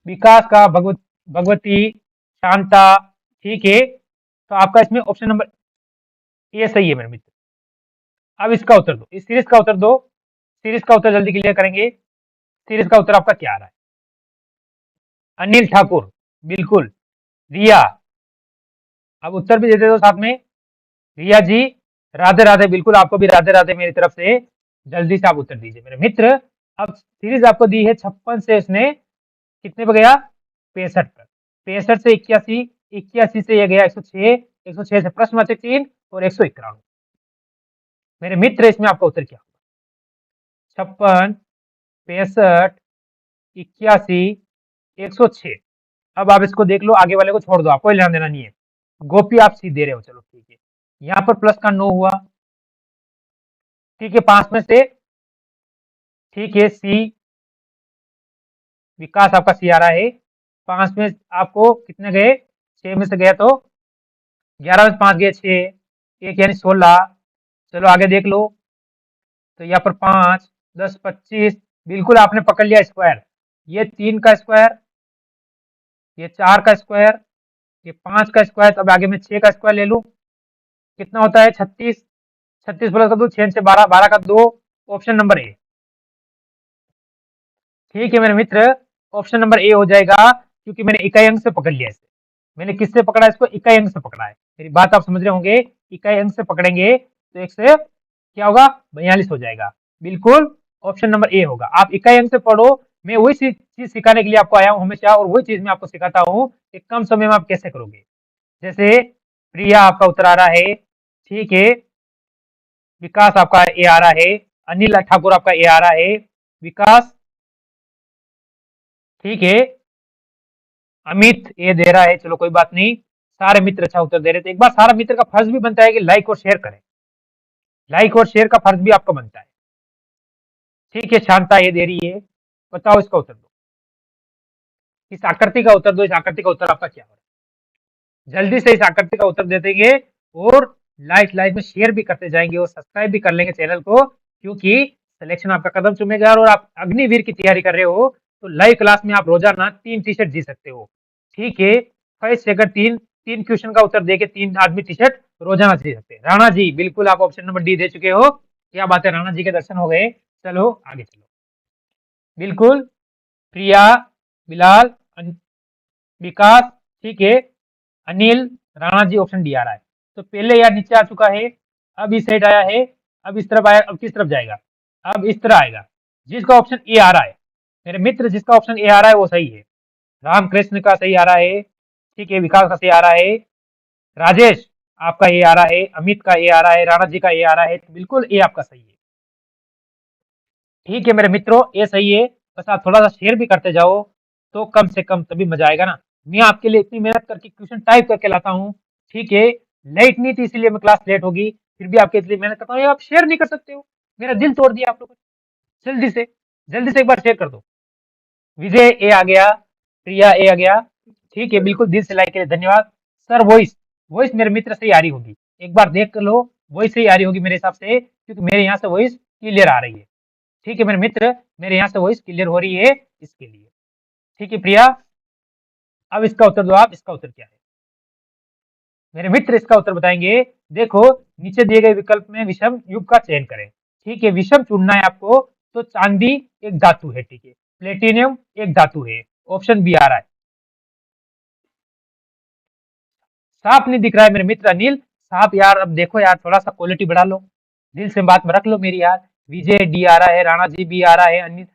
विकास का भगवती, शांता। ठीक है, तो आपका इसमें ऑप्शन नंबर ए सही है मेरे मित्र। अब इसका उत्तर दो, इस सीरीज का उत्तर दो, सीरीज का उत्तर जल्दी क्लियर करेंगे। सीरीज का उत्तर आपका क्या आ रहा है? अनिल ठाकुर, बिल्कुल। रिया, अब उत्तर भी दे दे दो साथ में। रिया जी, राधे राधे, बिल्कुल आपको भी राधे राधे मेरी तरफ से। जल्दी से आप उत्तर दीजिए मेरे मित्र। अब सीरीज आपको दी है 56 से इसने कितने पे गया? 65 पर। 65 से 81, 81 से ये गया 106, 106 से प्रश्नवाचक चिन्ह और 191। मेरे मित्र इसमें आपका उत्तर क्या होगा? 56, 65, 81, 106। अब आप इसको देख लो, आगे वाले को छोड़ दो, आपको ध्यान देना नहीं है। गोपी आप सी दे रहे हो, चलो ठीक है। यहाँ पर प्लस का 9 हुआ। ठीक है, 5 में से, ठीक है, सी, विकास आपका सी आ रहा है। 5 में आपको कितने गए? 6 में से गया तो 11 में 5 गए 6, एक यानी 16। चलो आगे देख लो, तो यहाँ पर 5, 10, 25, बिल्कुल आपने पकड़ लिया स्क्वायर। ये 3 का स्क्वायर, ये 4 का स्क्वायर, ये 5 का स्क्वायर, अब आगे में 6 का स्क्वायर ले लूं, कितना होता है? 36। 36 प्लस कर दो, 6 से 12, 12 का 2, ऑप्शन नंबर ए। ठीक है मेरे मित्र, ऑप्शन नंबर ए हो जाएगा, क्योंकि मैंने इकाई अंक से पकड़ लिया इसे। मैंने किससे पकड़ा? इसको इकाई अंक से पकड़ा है। मेरी बात आप समझ रहे होंगे। इकाई अंक से पकड़ेंगे तो एक से क्या होगा? 42 हो जाएगा। बिल्कुल ऑप्शन नंबर ए होगा। आप इकाई अंक से पढ़ो, मैं वही चीज सिखाने के लिए आपको आया हूँ हमेशा, और वही चीज मैं आपको सिखाता हूँ कि कम समय में आप कैसे करोगे। जैसे प्रिया आपका उत्तर आ रहा है, ठीक है, विकास आपका ए आ रहा है, अनिल ठाकुर आपका ए आ रहा है, विकास, ठीक है, अमित ए दे रहा है, चलो कोई बात नहीं, सारे मित्र अच्छा उत्तर दे रहे थे। एक बार सारा मित्र का फर्ज भी बनता है कि लाइक और शेयर करें, लाइक और शेयर का फर्ज भी आपका बनता है। ठीक है, शांता ये दे रही है, बताओ इसका उत्तर दो, इस आकृति का उत्तर दो, इस आकृति का उत्तर आपका क्या हो रहा है? जल्दी से इस आकृति का उत्तर दे देंगे, और लाइक लाइक में शेयर भी करते जाएंगे और सब्सक्राइब भी कर लेंगे चैनल को, क्योंकि सिलेक्शन आपका कदम चूमेगा। और आप अग्निवीर की तैयारी कर रहे हो तो लाइव क्लास में आप रोजाना 3 टी शर्ट जीत सकते हो। ठीक है, फर्स्ट सेकंड 3 3 क्वेश्चन का उत्तर देके 3 आदमी टी शर्ट रोजाना जीत सकते हैं। राणा जी, बिल्कुल आप ऑप्शन नंबर डी दे चुके हो। क्या बात है, राणा जी के दर्शन हो गए। चलो आगे चलो, बिल्कुल प्रिया, बिलाल, विकास, ठीक है, अनिल, राणा जी, ऑप्शन डी आ रहा है। तो पहले यार नीचे आ चुका है, अब इस साइड आया है, अब इस तरफ आया, अब किस तरफ जाएगा? अब इस तरह आएगा। जिसका ऑप्शन ए आ रहा है मेरे मित्र, जिसका ऑप्शन ए आ रहा है वो सही है। रामकृष्ण का सही आ रहा है, ठीक है, विकास का सही आ रहा है, राजेश आपका ए आ रहा है, अमित का ए आ रहा है, राणा जी का ए आ रहा है, तो बिल्कुल ए आपका सही है। ठीक है मेरे मित्रों, ये सही है। बस आप थोड़ा सा शेयर भी करते जाओ तो कम से कम तभी मजा आएगा ना। मैं आपके लिए इतनी मेहनत करके क्वेश्चन टाइप करके लाता हूँ, ठीक है, लेट नहीं थी इसलिए मैं क्लास लेट होगी, फिर भी आपके लिए मेहनत करता हूँ, आप शेयर नहीं कर सकते हो, मेरा दिल तोड़ दिया आप लोगों ने। जल्दी से एक बार शेयर कर दो। विजय ए आ गया, प्रिया ए आ गया, ठीक है, बिल्कुल दिल से लाइक के लिए धन्यवाद। सर वॉइस, वॉइस मेरे मित्र से ही आ रही होगी, एक बार देख लो, वॉइस से ही आ रही होगी मेरे हिसाब से, क्योंकि मेरे यहाँ से वॉइस क्लियर आ रही है। ठीक है मेरे मित्र, मेरे यहाँ से वॉइस क्लियर हो रही है इसके लिए। ठीक है प्रिया, अब इसका उत्तर दो आप, इसका उत्तर क्या है? मेरे मित्र इसका उत्तर बताएंगे। देखो, नीचे दिए गए विकल्प में विषम युग का चयन करें। ठीक है, विषम चुनना है आपको, तो चांदी एक धातु है, ठीक है, प्लेटिनियम एक धातु है, ऑप्शन बी आ रहा है। साफ नहीं दिख रहा है मेरे मित्र अनिल, साफ यार, अब देखो यार, थोड़ा सा क्वालिटी बढ़ा लो, दिल से बात में रख लो मेरी यार। विजय डी आ रहा है, राणा जी बी आ रहा है, अनिल,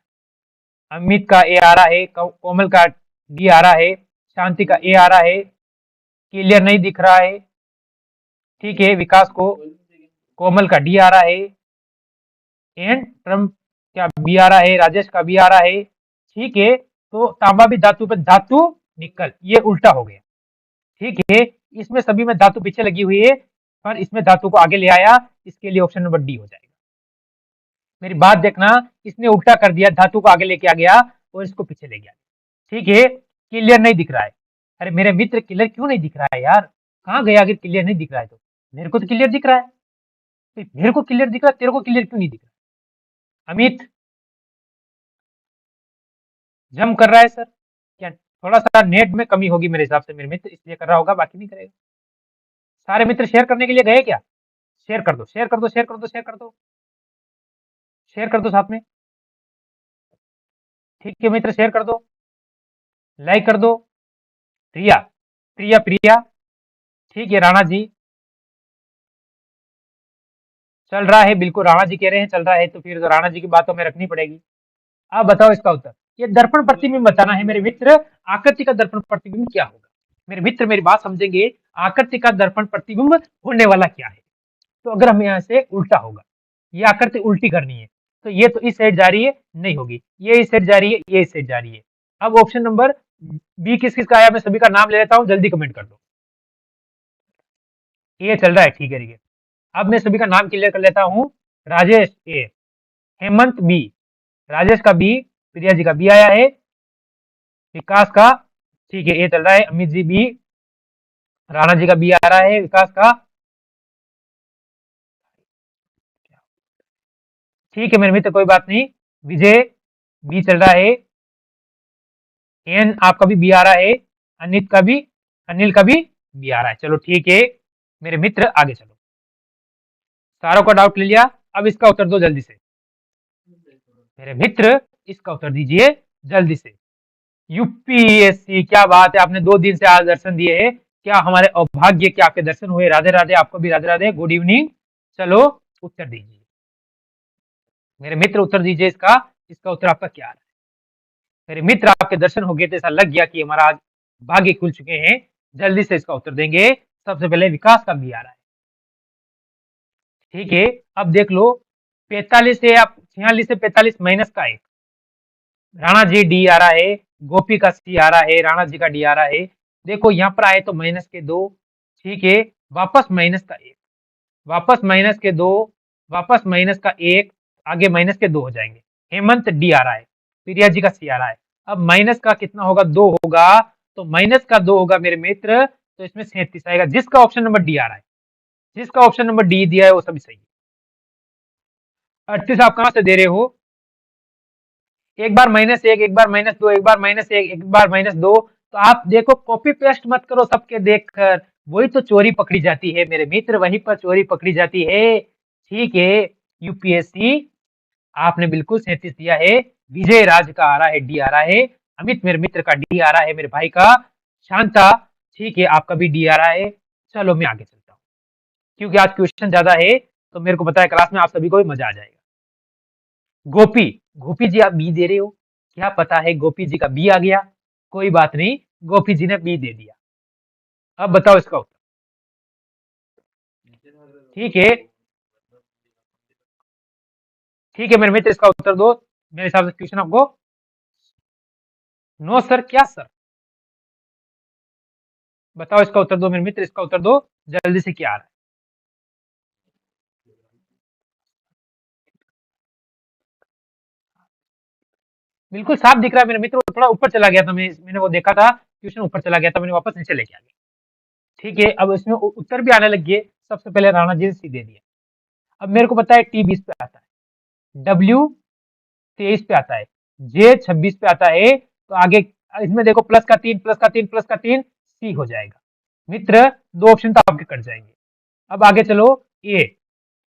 अमित का ए आ रहा है, कोमल का डी आ रहा है, शांति का ए आ रहा है, क्लियर नहीं दिख रहा है। ठीक है, विकास को, कोमल का डी आ रहा है, एंड ट्रम्प क्या बी आ रहा है, राजेश का बी आ रहा है। ठीक है, तो तांबा भी धातु पे, धातु निकल, ये उल्टा हो गया। ठीक है, इसमें सभी में धातु पीछे लगी हुई है, पर इसमें धातु को आगे ले आया, इसके लिए ऑप्शन नंबर डी हो जाएगा। मेरी बात देखना, इसने उल्टा कर दिया, धातु को आगे लेके आ गया और इसको पीछे ले गया। ठीक है, क्लियर नहीं दिख रहा है। अरे मेरे मित्र, क्लियर क्यों नहीं दिख रहा है यार? कहाँ गया अगर क्लियर नहीं दिख रहा है तो? मेरे को तो क्लियर दिख रहा है, मेरे को क्लियर दिख रहा है, तेरे को क्लियर क्यों नहीं दिख रहा? अमित जम कर रहा है सर क्या? थोड़ा सा नेट में कमी होगी मेरे हिसाब से मेरे मित्र, इसलिए कर रहा होगा, बाकी नहीं करेगा। सारे मित्र शेयर करने के लिए गए क्या? शेयर कर दो, शेयर कर दो, शेयर कर दो, शेयर कर दो, शेयर कर दो साथ में। ठीक है मित्र, शेयर कर दो, लाइक कर दो। प्रिया, प्रिया, प्रिया, ठीक है। राणा जी चल रहा है, बिल्कुल राणा जी कह रहे हैं चल रहा है, तो फिर तो राणा जी की बातों में रखनी पड़ेगी। आप बताओ इसका उत्तर। ये दर्पण प्रतिबिंब बताना है मेरे मित्र। आकृति का दर्पण प्रतिबिंब क्या होगा? मेरे मित्र मेरी बात समझेंगे। आकृति का दर्पण प्रतिबिंब होने वाला क्या है? तो अगर हम यहाँ से उल्टा होगा, ये आकृति उल्टी करनी है, तो ये तो इस साइड जा रही है, नहीं होगी, ये इस साइड जा रही है, ये इस साइड जा रही है। अब ऑप्शन नंबर बी किस किस का आया, मैं सभी का नाम ले लेता हूँ, जल्दी कमेंट कर दो। ये चल रहा है, ठीक है ठीक है। अब मैं सभी का नाम क्लियर कर लेता हूँ। राजेश ए, हेमंत बी, राजेश का बी, प्रिया जी का बी आया है, विकास का, ठीक है, ए चल रहा है, अमित जी बी, राणा जी का बी आ रहा है, विकास का, ठीक है मेरे मित्र, कोई बात नहीं। विजय बी चल रहा है, एन आपका भी बी आ रहा है, अनित का भी, अनिल का भी बी आ रहा है। चलो ठीक है मेरे मित्र, आगे चलो। सारों का डाउट ले लिया, अब इसका उत्तर दो जल्दी से मेरे मित्र, इसका उत्तर दीजिए जल्दी से। यूपीएससी, क्या बात है, आपने 2 दिन से आज दर्शन दिए हैं, क्या हमारे अभाग्य के आपके दर्शन हुए। राधे राधे, आपको भी राधे राधे, गुड इवनिंग। चलो उत्तर दीजिए मेरे मित्र, उत्तर दीजिए इसका। इसका उत्तर आपका क्या है मेरे मित्र? आपके दर्शन हो गए तो ऐसा लग गया कि हमारा आज भाग्य खुल चुके हैं। जल्दी से इसका उत्तर देंगे। सबसे पहले विकास का भी आ रहा है, ठीक है। अब देख लो, 45 से आप 46 से 45 माइनस का एक, राणा जी डी आ रहा है, गोपी का सी आ रहा है, राणा जी का डी आ रहा है। देखो यहाँ पर आए तो माइनस के 2, ठीक है, वापस माइनस का 1, वापस माइनस के 2, वापस माइनस का 1, आगे माइनस के 2 हो जाएंगे। हेमंत डी आ रहा है, प्रिया जी का सी आ रहा है। अब माइनस का कितना होगा? 2 होगा, तो माइनस का 2 होगा मेरे मित्र, तो इसमें 37 आएगा। जिसका ऑप्शन नंबर डी आ रहा है, जिसका ऑप्शन नंबर डी दिया है वो सभी सही है। 38 आप कहां से दे रहे हो? एक बार -1, एक बार -2, एक बार -1, एक बार -2। तो आप देखो, कॉपी पेस्ट मत करो सबके देखकर, वही तो चोरी पकड़ी जाती है मेरे मित्र, वहीं पर चोरी पकड़ी जाती है। ठीक है, यूपीएससी आपने बिल्कुल 37 दिया है। विजय राज का आ रहा है, डी आ रहा है। अमित मेरे मित्र का डी आ रहा है, मेरे भाई का। शांता, ठीक है, आपका भी डी आ रहा है। चलो मैं आगे चलता हूँ, क्योंकि आज क्वेश्चन ज्यादा है, तो मेरे को पता है क्लास में आप सभी को भी मजा आ जाएगा। गोपी, गोपी जी आप बी दे रहे हो, क्या पता है गोपी जी का बी आ गया, कोई बात नहीं, गोपी जी ने बी दे दिया। अब बताओ इसका उत्तर, ठीक है, ठीक है मेरे मित्र, इसका उत्तर दो। मेरे हिसाब से क्वेश्चन आपको, नो सर, क्या सर? बताओ इसका उत्तर दो मेरे मित्र, इसका उत्तर दो जल्दी से, क्या आ रहा है? बिल्कुल साफ दिख रहा है मेरे मित्र, थोड़ा ऊपर चला गया था, मैंने वो देखा था, क्वेश्चन ऊपर चला गया था, मैंने वापस नीचे लेके आ गया। ठीक है, अब इसमें उत्तर भी आने लग गए। सबसे पहले राणा जी ने सी दे दिया। अब मेरे को पता है टी 20 पे आता है, डब्ल्यू 23 पे आता है, जे 26 पे आता है, तो आगे इसमें देखो प्लस का 3, प्लस का 3, प्लस का 3, सी हो जाएगा। मित्र 2 ऑप्शन तो आपके कट जाएंगे। अब आगे चलो, ए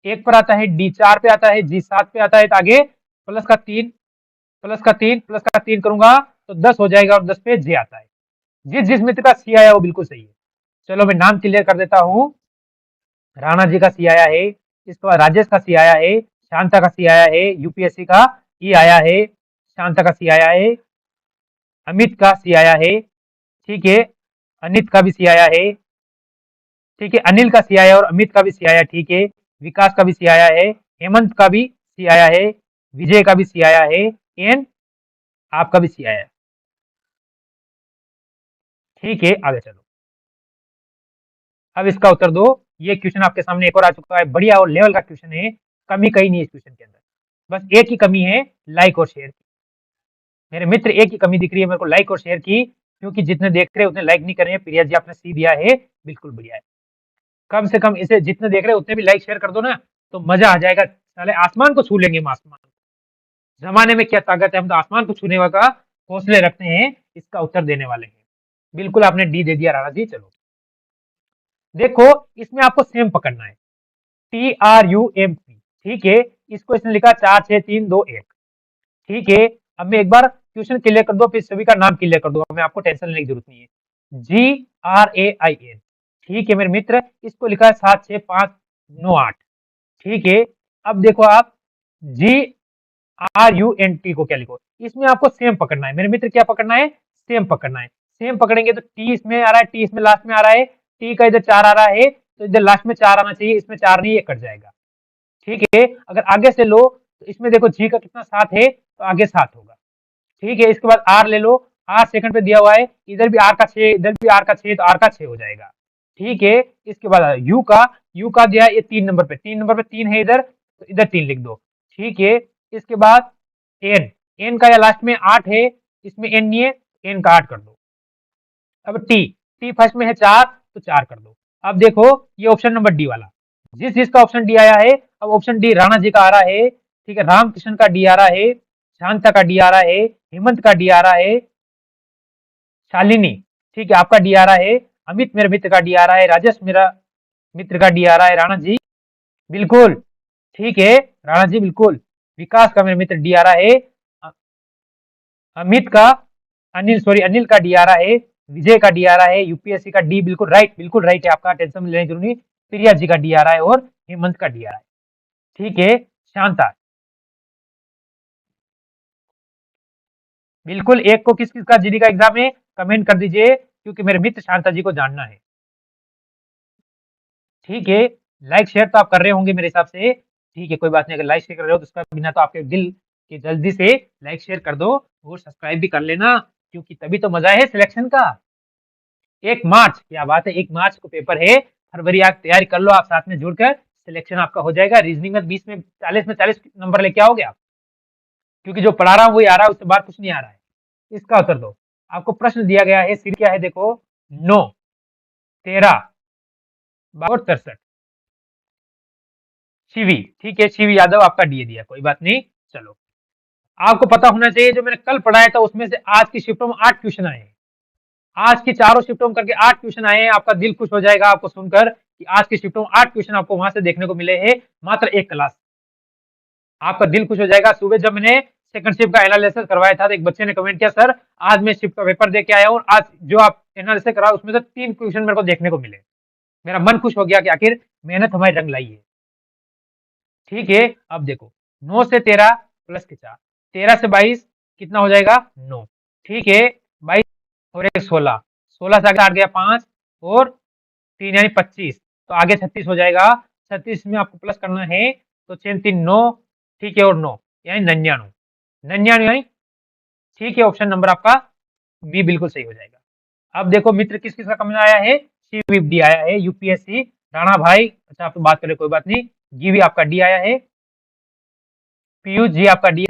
1 पर आता है, डी 4 पे आता है, जी 7 पे आता है, तो आगे प्लस का 3, प्लस का 3, प्लस का 3 करूंगा तो 10 हो जाएगा, और 10 पे जे आता है। जिस जिस मित्र का सी आया वो बिल्कुल सही है। चलो मैं नाम क्लियर कर देता हूँ। राणा जी का सी आया है, इसके बाद राजेश का सी आया है, शांता का सी आया है, यूपीएससी का ई आया है, शांता का सी आया है, अमित का सी आया है, ठीक है, अनित का भी सी आया है, ठीक है, अनिल का सी आया और अमित का भी सी आया, ठीक है, विकास का भी सी आया है, हेमंत का भी सी आया है, विजय का भी सी आया है, एन आपका भी सी आया है। ठीक है, आगे चलो। अब इसका उत्तर दो। ये क्वेश्चन आपके सामने एक और आ चुका है, बढ़िया और लेवल का क्वेश्चन है, कमी कहीं नहीं है इस क्वेश्चन के अंदर, बस एक ही कमी है, लाइक और शेयर की। मेरे मित्र एक ही कमी दिख रही है मेरे को, लाइक और शेयर की, क्योंकि जितने देख रहे हैं उतने लाइक नहीं कर रहे हैं। प्रिया जी आपने सी दिया है, बिल्कुल बढ़िया है। कम से कम इसे जितने देख रहे हैं उतने भी लाइक शेयर कर दो ना, तो मजा आ जाएगा, साले आसमान को छू लेंगे हम, आसमान। जमाने में क्या ताकत है, हम तो आसमान को छूने का हौसले रखते हैं, इसका उत्तर देने वाले हैं। बिल्कुल आपने डी दे दिया राणा जी। चलो देखो, इसमें आपको सेम पकड़ना है, TRUMP। ठीक है, इसको इसने लिखा 4 6 3 2 1। ठीक है, अब मैं एक बार क्वेश्चन क्लियर कर दो, फिर सभी का नाम क्लियर कर दो, मैं आपको टेंशन लेने की जरूरत नहीं है। GRAIN। ठीक है मेरे मित्र, इसको लिखा है 7 6 5 9 8। ठीक है, अब देखो आप GRUNT को क्या लिखो, इसमें आपको सेम पकड़ना है मेरे मित्र। क्या पकड़ना है? सेम पकड़ना है। सेम पकड़ेंगे तो टी इसमें आ रहा है, टी इसमें लास्ट में आ रहा है, टी का इधर 4 आ रहा है, तो इधर लास्ट में 4 आना चाहिए, इसमें 4 नहीं, ये कट जाएगा। ठीक है, अगर आगे से लो तो इसमें देखो जी का कितना 7 है, तो आगे 7 होगा। ठीक है, इसके बाद आर ले लो, आर सेकंड पे दिया हुआ है, इधर भी आर का 6, इधर भी आर का 6, तो आर का 6 हो जाएगा। ठीक है, इसके बाद यू का दिया है ये 3 नंबर पे, 3 नंबर पे 3 है इधर, तो इधर 3 लिख दो। ठीक है, इसके बाद एन, एन का या लास्ट में 8 है, इसमें एन नहीं है, एन का 8 कर दो। अब टी, टी फर्स्ट में है 4, तो 4 कर दो। अब देखो ये ऑप्शन नंबर डी वाला, जिस जिसका ऑप्शन डी आया है, अब ऑप्शन डी राणा जी का आ रहा है। ठीक है, रामकृष्ण का डी आ रहा है, शांता का डी आ रहा है, हेमंत का डी आ रहा है, शालिनी, ठीक है आपका डी आ रहा है, अमित मेरे मित्र का डी आ रहा है, राजेश मेरा मित्र का डी आ रहा है, राणा जी बिल्कुल। ठीक है राणा जी बिल्कुल, विकास का मेरे मित्र डी आ रहा है, अ- अमित का, अनिल का डी आ रहा है, विजय का डी आ रहा है, यूपीएससी का डी बिल्कुल राइट है आपका, टेंशन लेने की जरूरत नहीं। प्रिया जी का डी आ रहा है और हेमंत का डी आ रहा है। ठीक है, शांता बिल्कुल। एक को किस किस का जीडी का एग्जाम है, कमेंट कर दीजिए, क्योंकि मेरे मित्र शांता जी को जानना है। ठीक है, लाइक शेयर तो आप कर रहे होंगे मेरे हिसाब से। ठीक है, कोई बात नहीं, अगर लाइक शेयर कर रहे हो तो उसका बिना तो आपके दिल के जल्दी से लाइक शेयर कर दो और सब्सक्राइब भी कर लेना, क्योंकि तभी तो मजा है सिलेक्शन का। 1 मार्च, क्या बात है, 1 मार्च को पेपर है, फरवरी आप तैयारी कर लो, आप साथ में जुड़कर सिलेक्शन आपका हो जाएगा। रीजनिंग में 20 में 40 नंबर लेके आओगे आप, क्योंकि जो पढ़ा रहा हूँ वही आ रहा है, उससे बात कुछ नहीं आ रहा है। इसका उत्तर दो। आपको प्रश्न दिया गया है, सिर क्या है देखो, 9 13 और 63। शिवी, ठीक है, शिवी यादव आपका डी दिया, कोई बात नहीं। चलो, आपको पता होना चाहिए, जो मैंने कल पढ़ाया था उसमें से आज की शिफ्टों में 8 क्वेश्चन आए हैं। आज की चारों शिफ्टों में करके 8 क्वेश्चन आए हैं, आपका दिल खुश हो जाएगा आपको सुनकर कि आज की शिफ्टों में 8 क्वेश्चन आपको वहां से देखने को मिले हैं, मात्र एक क्लास। आपका दिल खुश हो जाएगा। सुबह जब मैंने सेकंड शिफ्ट का एनालिसिस करवाया था, तो एक बच्चे ने कमेंट किया, सर आज मैं शिफ्ट का पेपर दे के आया हूँ, आज जो आप एनालिसिस करा उसमें से 3 क्वेश्चन मेरे को देखने को मिले। मेरा मन खुश हो गया कि आखिर मेहनत हमारी रंग लाई है। ठीक है, अब देखो 9 से 13 प्लस के 4, 13 से 22 कितना हो जाएगा, 9। ठीक है, 22 और एक 16, 16 से आगे 8 गया 5 और 3 यानी 25, तो आगे 36 हो जाएगा। 36 में आपको प्लस करना है, तो 6 3 9, ठीक है, और 9 यानी 99, 99 यानी, ठीक है, ऑप्शन नंबर आपका बी बिल्कुल सही हो जाएगा। अब देखो मित्र, किस किस का कमेंट आया है, डी आया है, यूपीएससी राणा भाई, अच्छा आप तो बात करें कोई बात नहीं, जी भी आपका डी आया है, पीयूष जी आपका डी